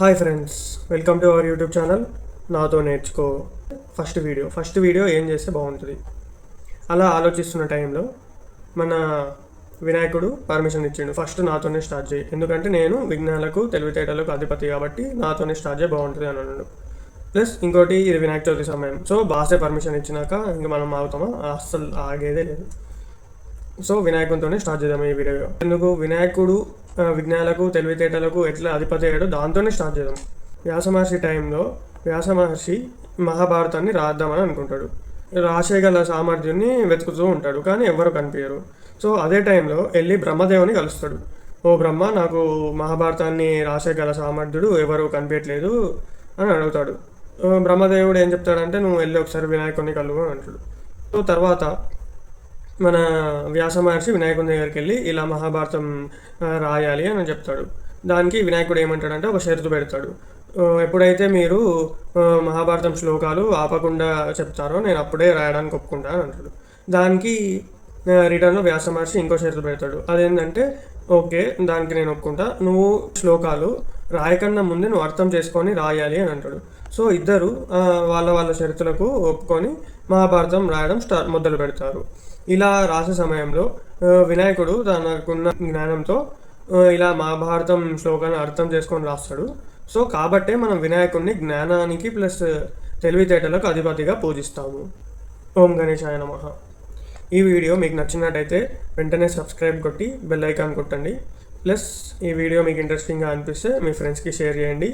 Hi friends, welcome to our YouTube channel నాతో నేర్చుకో. First video ఏం చేస్తే బాగుంటుంది అలా ఆలోచిస్తున్న టైంలో మన వినాయకుడు పర్మిషన్ ఇచ్చిండు. ఫస్ట్ నాతోనే స్టార్ట్ చేయి, ఎందుకంటే నేను విఘ్నాలకు తెలివితేటలకు అధిపతి కాబట్టి నాతోనే స్టార్ట్ చేయి బాగుంటుంది అని అన్నాడు. ప్లస్ ఇంకోటి, ఇది వినాయక చవితి సమయం, సో బాసే పర్మిషన్ ఇచ్చినాక ఇంక మనం ఆగుతామా? అస్సలు ఆగేదే లేదు. సో వినాయకునితోనే స్టార్ట్ చేద్దాం ఈ వీడియో. ఎందుకు వినాయకుడు విజ్ఞానాలకు తెలివితేటలకు ఎట్లా అధిపతి అయ్యాడో దాంతోనే స్టార్ట్ చేద్దాం. వ్యాసమహర్షి టైంలో వ్యాసమహర్షి మహాభారతాన్ని రాద్దామని అనుకుంటాడు. రాసేయగల సామర్థ్యాన్ని వెతుకుతూ ఉంటాడు, కానీ ఎవరు కనిపించరు. సో అదే టైంలో వెళ్ళి బ్రహ్మదేవుని కలుస్తాడు. ఓ బ్రహ్మ, నాకు మహాభారతాన్ని రాసేయగల సామర్థ్యుడు ఎవరు కనిపించట్లేదు అని అడుగుతాడు. బ్రహ్మదేవుడు ఏం చెప్తాడంటే, నువ్వు వెళ్ళి ఒకసారి వినాయకుడిని కలువు అని అంటాడు. సో తర్వాత మన వ్యాస మహర్షి వినాయకుని దగ్గరికి వెళ్ళి ఇలా మహాభారతం రాయాలి అని చెప్తాడు. దానికి వినాయకుడు ఏమంటాడంటే, ఒక షరతు పెడతాడు. ఎప్పుడైతే మీరు మహాభారతం శ్లోకాలు ఆపకుండా చెప్తారో నేను అప్పుడే రాయడానికి ఒప్పుకుంటా అని అంటాడు. దానికి రిటర్న్లో వ్యాస మహర్షి ఇంకో షరతు పెడతాడు. అదేంటంటే, ఓకే దానికి నేను ఒప్పుకుంటా, నువ్వు శ్లోకాలు రాయకన్నా ముందే నువ్వు అర్థం చేసుకొని రాయాలి అని అంటాడు. సో ఇద్దరు వాళ్ళ షరతులకు ఒప్పుకొని మహాభారతం రాయడం మొదలు పెడతారు. ఇలా రాసే సమయంలో వినాయకుడు తనకున్న జ్ఞానంతో ఇలా మహాభారతం శ్లోకాన్ని అర్థం చేసుకొని రాస్తాడు. సో కాబట్టే మనం వినాయకుడిని జ్ఞానానికి ప్లస్ తెలివితేటలకు అధిపతిగా పూజిస్తాము. ఓం గణేశాయ నమః. ఈ వీడియో మీకు నచ్చినట్టయితే వెంటనే సబ్స్క్రైబ్ కొట్టి బెల్ ఐకాన్ కొట్టండి. ప్లస్ ఈ వీడియో మీకు ఇంట్రెస్టింగ్గా అనిపిస్తే మీ ఫ్రెండ్స్కి షేర్ చేయండి.